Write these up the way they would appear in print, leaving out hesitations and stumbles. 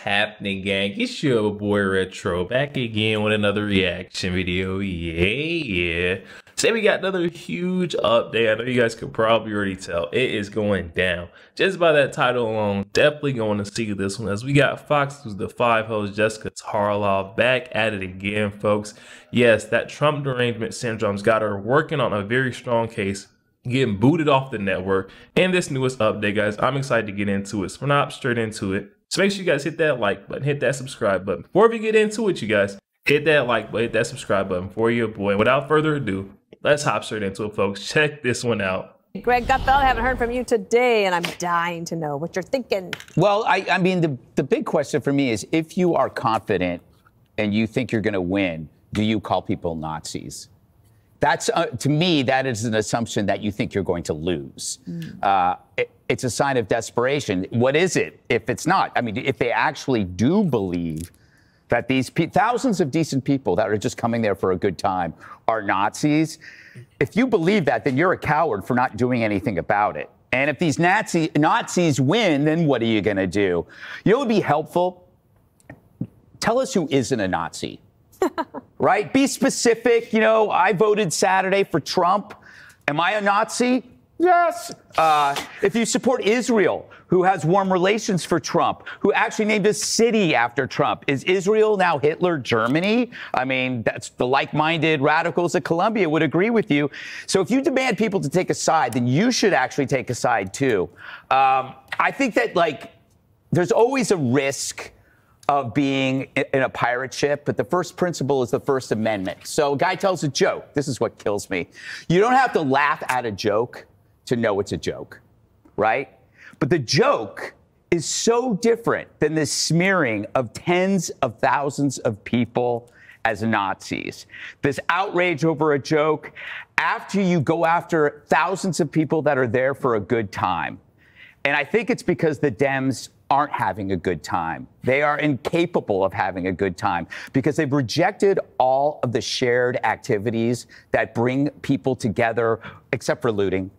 happening, gang? It's your boy Retro back again with another reaction video. Yeah. Today we got another huge update. I know you guys could probably already tell it is going down. Just by that title alone, definitely going to see this one, as we got Fox News, the 5 host Jessica Tarlov back at it again, folks. Yes, that Trump derangement syndrome's got her working on a very strong case, getting booted off the network. And this newest update, guys, I'm excited to get into it. So we're not straight into it. So make sure you guys hit that like button, hit that subscribe button. Before we get into it, you guys, hit that like button, hit that subscribe button for your boy. Without further ado, let's hop straight into it, folks. Check this one out. Greg Gutfeld, I haven't heard from you today, and I'm dying to know what you're thinking. Well, I mean, the big question for me is, if you are confident and you think you're going to win, do you call people Nazis? That's, to me, that is an assumption that you think you're going to lose. It's a sign of desperation. What is it if it's not? I mean, if they actually do believe that these thousands of decent people that are just coming there for a good time are Nazis, if you believe that, then you're a coward for not doing anything about it. And if these Nazis win, then what are you going to do? You know what would be helpful? Tell us who isn't a Nazi. Right? Be specific. You know, I voted Saturday for Trump. Am I a Nazi? Yes. If you support Israel, who has warm relations for Trump, who actually named a city after Trump, is Israel now Hitler Germany? I mean, that's the like-minded radicals at Columbia would agree with you. So if you demand people to take a side, then you should actually take a side too. I think that, like, there's always a risk of being in a pirate ship, but the first principle is the First Amendment. So a guy tells a joke. This is what kills me. You don't have to laugh at a joke to know it's a joke, right? But the joke is so different than the smearing of tens of thousands of people as Nazis. This outrage over a joke after you go after thousands of people that are there for a good time. And I think it's because the Dems aren't having a good time. They are incapable of having a good time because they've rejected all of the shared activities that bring people together, except for looting.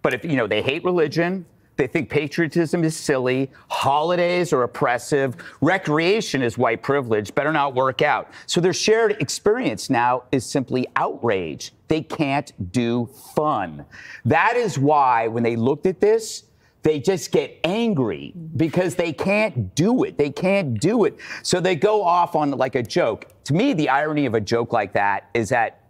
But if, you know, they hate religion, they think patriotism is silly, holidays are oppressive, recreation is white privilege, better not work out. So their shared experience now is simply outrage. They can't do fun. That is why when they looked at this, they just get angry because they can't do it. They can't do it. So they go off on like a joke. To me, the irony of a joke like that is that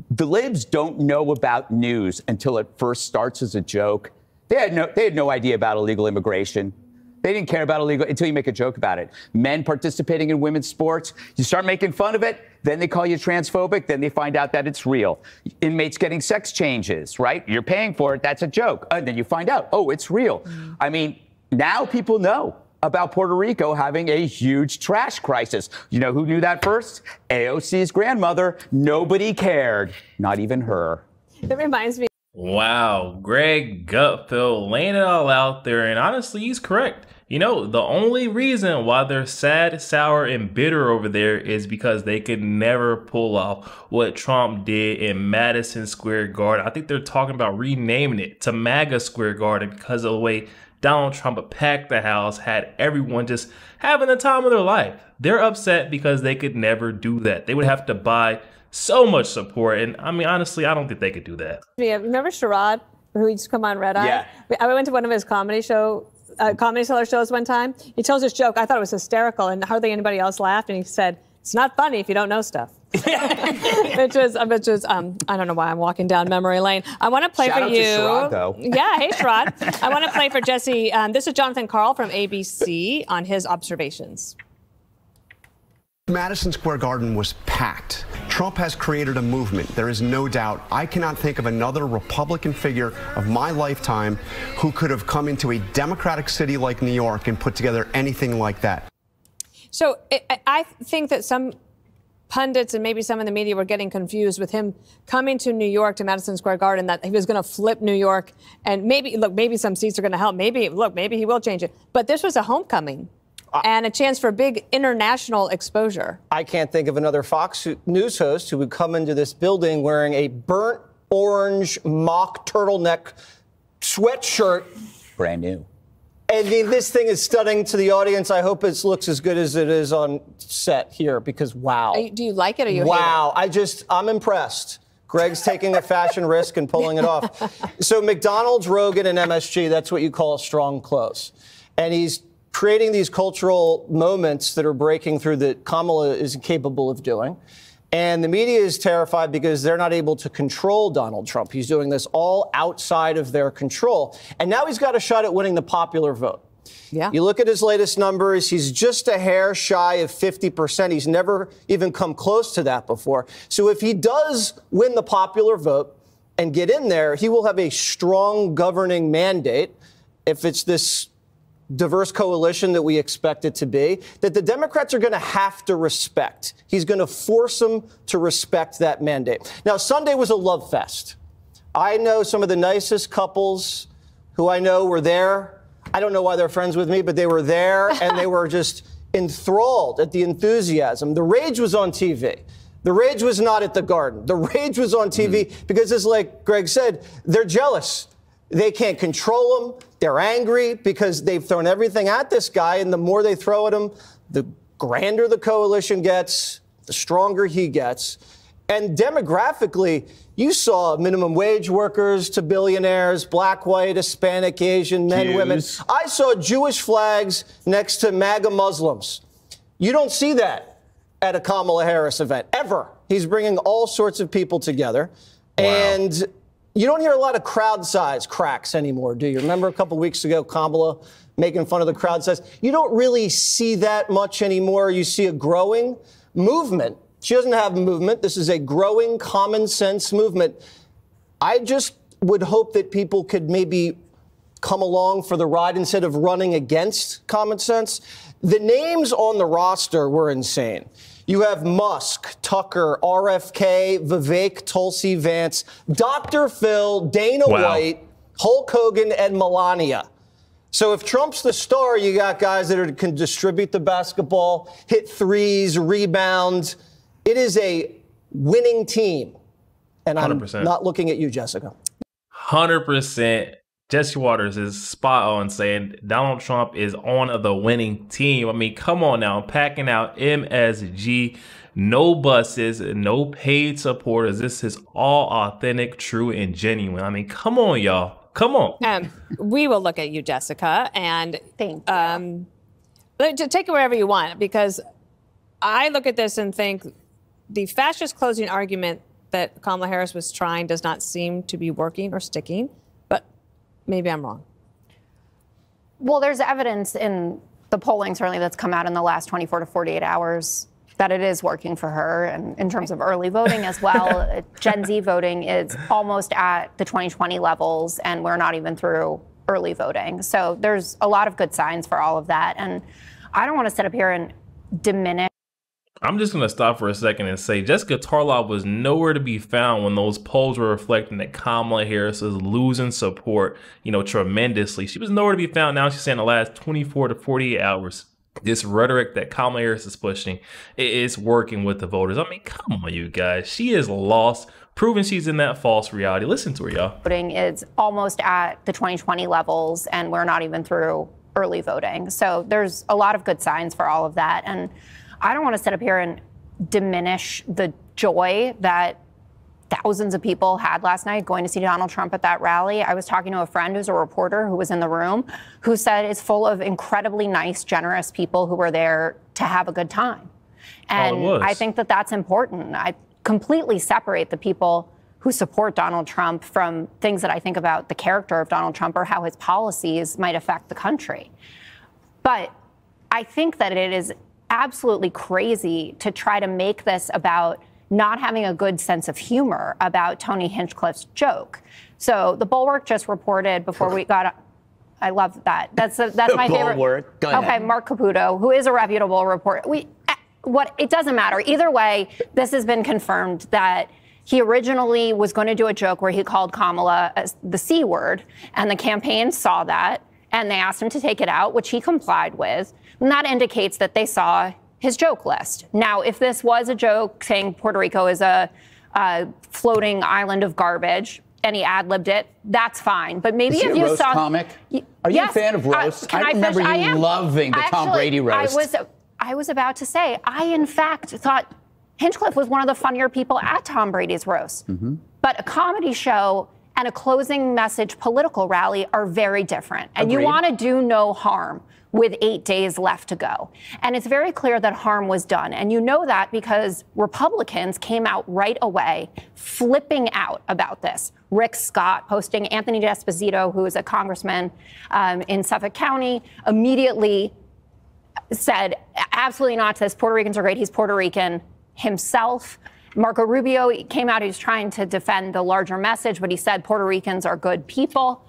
the libs don't know about news until it first starts as a joke. They had no idea about illegal immigration. They didn't care about illegal until you make a joke about it. Men participating in women's sports, you start making fun of it, then they call you transphobic, then they find out that it's real. Inmates getting sex changes, right? You're paying for it, that's a joke. And then you find out, oh, it's real. I mean, now people know about Puerto Rico having a huge trash crisis. You know who knew that first? AOC's grandmother. Nobody cared, not even her. That reminds me. Wow, Greg Gutfeld laying it all out there, and honestly, he's correct. You know, the only reason why they're sad, sour, and bitter over there is because they could never pull off what Trump did in Madison Square Garden. I think they're talking about renaming it to MAGA Square Garden because of the way Donald Trump packed the house, had everyone just having the time of their life. They're upset because they could never do that. They would have to buy so much support. And I mean, honestly, I don't think they could do that. Yeah, remember Sherrod, who used to come on Red Eye? Yeah. I went to one of his comedy seller shows one time. He tells this joke. I thought it was hysterical, and hardly anybody else laughed. And he said, "It's not funny if you don't know stuff." which was I don't know why I'm walking down memory lane. I want to play Shout for out you. To Sherrod, though. Yeah, hey Sherrod. I want to play for Jesse. This is Jonathan Karl from ABC on his observations. Madison Square Garden was packed. Trump has created a movement. There is no doubt. I cannot think of another Republican figure of my lifetime who could have come into a Democratic city like New York and put together anything like that. So I think that some pundits and maybe some in the media were getting confused with him coming to New York, to Madison Square Garden, that he was going to flip New York. And maybe some seats are going to help. Maybe he will change it. But this was a homecoming. And a chance for big international exposure. I can't think of another Fox News host who would come into this building wearing a burnt orange mock turtleneck sweatshirt. Brand new. I mean, this thing is stunning to the audience. I hope it looks as good as it is on set here because, wow. Do you like it or you wow. hate it? I'm impressed. Greg's taking a fashion risk and pulling it off. So McDonald's, Rogan, and MSG, that's what you call a strong close. And he's creating these cultural moments that are breaking through that Kamala is capable of doing. And the media is terrified because they're not able to control Donald Trump. He's doing this all outside of their control. And now he's got a shot at winning the popular vote. Yeah. You look at his latest numbers, he's just a hair shy of 50%. He's never even come close to that before. So if he does win the popular vote and get in there, he will have a strong governing mandate. If it's this diverse coalition that we expect it to be, that the Democrats are going to have to respect. He's going to force them to respect that mandate. Now, Sunday was a love fest. I know some of the nicest couples who I know were there. I don't know why they're friends with me, but they were there and they were just enthralled at the enthusiasm. The rage was on TV. The rage was not at the Garden. The rage was on TV because, as like Greg said, they're jealous. They can't control him. They're angry because they've thrown everything at this guy, and the more they throw at him, the grander the coalition gets, the stronger he gets. And demographically, you saw minimum wage workers to billionaires, black, white, Hispanic, Asian, men, Jews. women. I saw Jewish flags next to MAGA Muslims. You don't see that at a Kamala Harris event, ever. He's bringing all sorts of people together. Wow. And you don't hear a lot of crowd size cracks anymore, do you? Remember a couple weeks ago, Kamala making fun of the crowd size? You don't really see that much anymore. You see a growing movement. She doesn't have a movement. This is a growing common sense movement. I just would hope that people could maybe come along for the ride instead of running against common sense. The names on the roster were insane. You have Musk, Tucker, RFK, Vivek, Tulsi Vance, Dr. Phil, Dana White, Hulk Hogan, and Melania. So if Trump's the star, you got guys that can distribute the basketball, hit threes, rebound. It is a winning team. And I'm 100%. not looking at you, Jessica. 100%. Jesse Waters is spot on saying Donald Trump is on the winning team. I mean, come on now, packing out MSG, no buses, no paid supporters. This is all authentic, true, and genuine. I mean, come on, y'all. Come on. We will look at you, Jessica, and thank you. Take it wherever you want, because I look at this and think the fascist closing argument that Kamala Harris was trying does not seem to be working or sticking. Maybe I'm wrong. Well, there's evidence in the polling, certainly, that's come out in the last 24 to 48 hours that it is working for her. And in terms of early voting as well, Gen Z voting is almost at the 2020 levels, and we're not even through early voting. So there's a lot of good signs for all of that. And I don't want to sit up here and diminish. I'm just going to stop for a second and say Jessica Tarlov was nowhere to be found when those polls were reflecting that Kamala Harris is losing support, tremendously. She was nowhere to be found. Now she's saying the last 24 to 48 hours, this rhetoric that Kamala Harris is pushing, it is working with the voters. I mean, come on, you guys. She is lost, proving she's in that false reality. Listen to her, y'all. Voting is almost at the 2020 levels, and we're not even through early voting. So there's a lot of good signs for all of that. And I don't want to sit up here and diminish the joy that thousands of people had last night going to see Donald Trump at that rally. I was talking to a friend who's a reporter who was in the room who said it's full of incredibly nice, generous people who were there to have a good time. And I think that that's important. I completely separate the people who support Donald Trump from things that I think about the character of Donald Trump or how his policies might affect the country. But I think that it is absolutely crazy to try to make this about not having a good sense of humor about Tony Hinchcliffe's joke. So the Bulwark just reported before we got. I love that. That's my favorite. Bulwark. Go ahead. Okay, Mark Caputo, who is a reputable reporter. It doesn't matter either way. This has been confirmed that he originally was going to do a joke where he called Kamala the C word, and the campaign saw that, and they asked him to take it out, which he complied with. And that indicates that they saw his joke list. Now, if this was a joke saying Puerto Rico is a floating island of garbage and he ad-libbed it, that's fine. But maybe if you saw, Are you a fan of roasts? I remember you loving the Tom Brady roast. I was about to say, I in fact thought Hinchcliffe was one of the funnier people at Tom Brady's roast. But a comedy show and a closing message political rally are very different. And you want to do no harm with 8 days left to go. And it's very clear that harm was done. And you know that because Republicans came out right away flipping out about this. Rick Scott posting, Anthony D'Esposito, who is a congressman in Suffolk County, immediately said, absolutely not to this. Puerto Ricans are great. He's Puerto Rican himself. Marco Rubio came out. He was trying to defend the larger message, but he said Puerto Ricans are good people.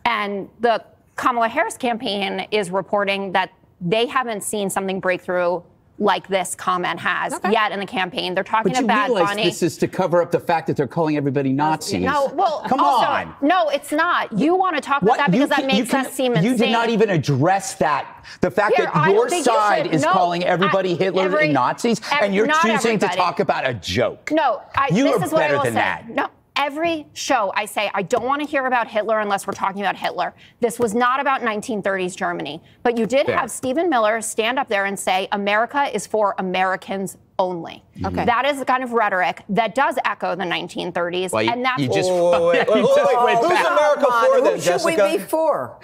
And the Kamala Harris campaign is reporting that they haven't seen something break through like this comment has yet in the campaign. They're talking about Bad Bunny. This is to cover up the fact that they're calling everybody Nazis. No, well, come on. No, it's not. You want to talk about that because that makes us seem insane. You did not even address that. The fact that your side is calling everybody Hitler and Nazis, and you're choosing to talk about a joke. No, you are better than that. No. Every show I say, I don't want to hear about Hitler unless we're talking about Hitler. This was not about 1930s Germany. But you did have Stephen Miller stand up there and say, America is for Americans only. That is the kind of rhetoric that does echo the 1930s. Well, and that's who's America for then, Jessica? Who should we be for?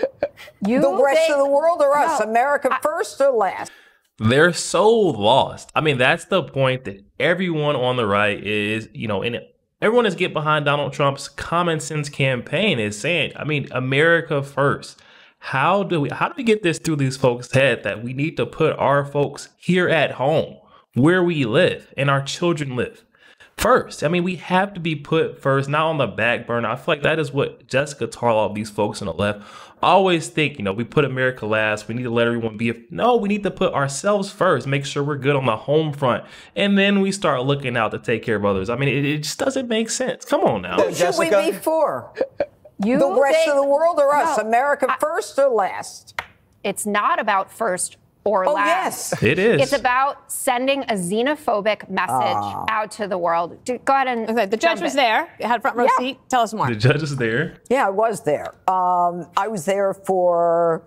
The rest of the world or us? America first or last? They're so lost. I mean, that's the point that everyone on the right is, you know, in it. Everyone is getting behind Donald Trump's common sense campaign is saying, I mean, America first. How do we get this through these folks' head that we need to put our folks here at home, where we live and our children live first? I mean, we have to be put first, not on the back burner. I feel like that is what Jessica Tarlov, these folks on the left, always think, you know, we put America last. We need to let everyone be. No, we need to put ourselves first, make sure we're good on the home front. And then we start looking out to take care of others. I mean, it just doesn't make sense. Come on now. Who should we be for? The rest of the world or us? America first or last? It's not about first or last. Yes. It is. It's about sending a xenophobic message out to the world. Go ahead and the judge was there. You had front row seat. Tell us more. The judge is there. Yeah, I was there. I was there for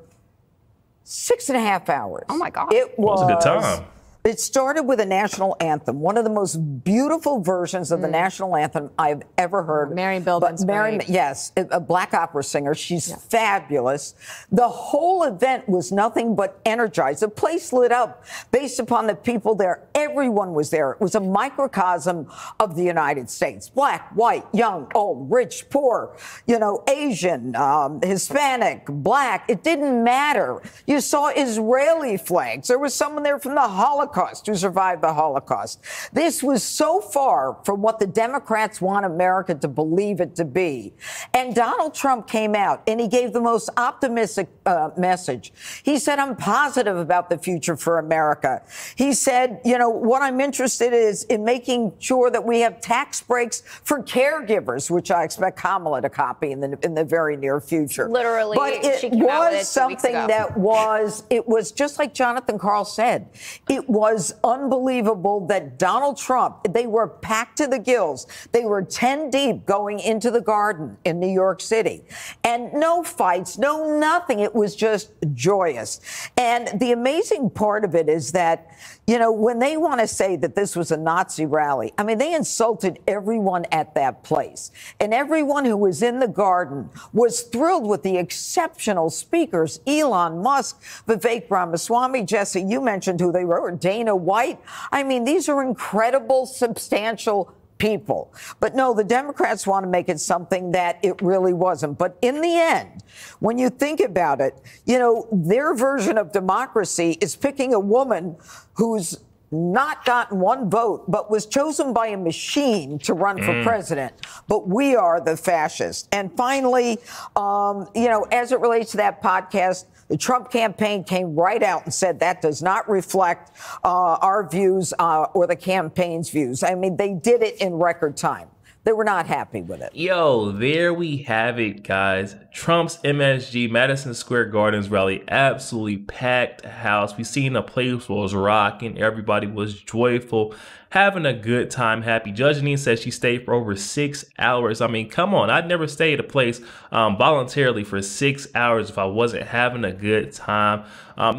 6.5 hours. Oh my God. It was a good time. It started with a national anthem, one of the most beautiful versions of the national anthem I've ever heard. Mary Billman's great. Yes, a black opera singer. She's fabulous. The whole event was nothing but energized. The place lit up based upon the people there. Everyone was there. It was a microcosm of the United States. Black, white, young, old, rich, poor, you know, Asian, Hispanic, black. It didn't matter. You saw Israeli flags. There was someone there from the Holocaust who survived the Holocaust. This was so far from what the Democrats want America to believe it to be. And Donald Trump came out and he gave the most optimistic message. He said, I'm positive about the future for America. He said, you know, what I'm interested in making sure that we have tax breaks for caregivers, which I expect Kamala to copy in the very near future. Literally, but it was something that was just like Jonathan Karl said. It was unbelievable that Donald Trump, they were packed to the gills. They were 10 deep going into the Garden in New York City. And no fights, no nothing. It was just joyous. And the amazing part of it is that, you know, when they want to say that this was a Nazi rally, I mean, they insulted everyone at that place. And everyone who was in the Garden was thrilled with the exceptional speakers, Elon Musk, Vivek Ramaswamy. Jesse, you mentioned who they were, Dana White. I mean, these are incredible, substantial people. But no, the Democrats want to make it something that it really wasn't. But in the end, when you think about it, you know, their version of democracy is picking a woman who's not gotten one vote, but was chosen by a machine to run for president. But we are the fascists. And finally, you know, as it relates to that podcast, the Trump campaign came right out and said that does not reflect our views or the campaign's views. I mean, they did it in record time. They were not happy with it. Yo, there we have it, guys. Trump's MSG, Madison Square Gardens rally, absolutely packed house. We seen the place was rocking. Everybody was joyful, having a good time, happy. Jeanine says she stayed for over 6 hours. I mean, come on, I'd never stay at a place voluntarily for 6 hours if I wasn't having a good time.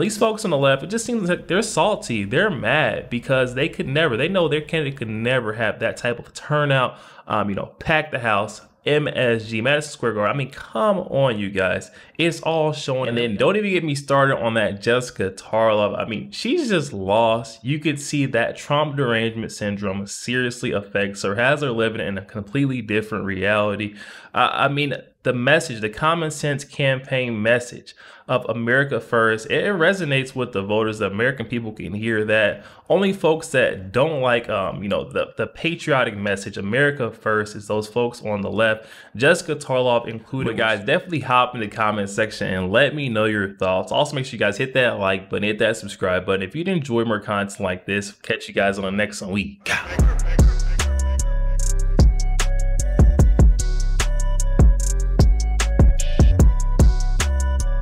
These folks on the left, it just seems like they're salty, they're mad because they know their candidate could never have that type of turnout, you know, pack the house. MSG, Madison Square Garden. I mean, come on, you guys. It's all showing. And then don't even get me started on that Jessica Tarlov. I mean, she's just lost. You could see that Trump derangement syndrome seriously affects her, has her living in a completely different reality. I mean, the message, the common sense campaign message of America First, it resonates with the voters. The American people can hear that. Only folks that don't like, you know, the patriotic message, America First, is those folks on the left, Jessica Tarlov included. But guys, definitely hop in the comment section and let me know your thoughts. Also, make sure you guys hit that like button, hit that subscribe button. If you'd enjoy more content like this, catch you guys on the next one.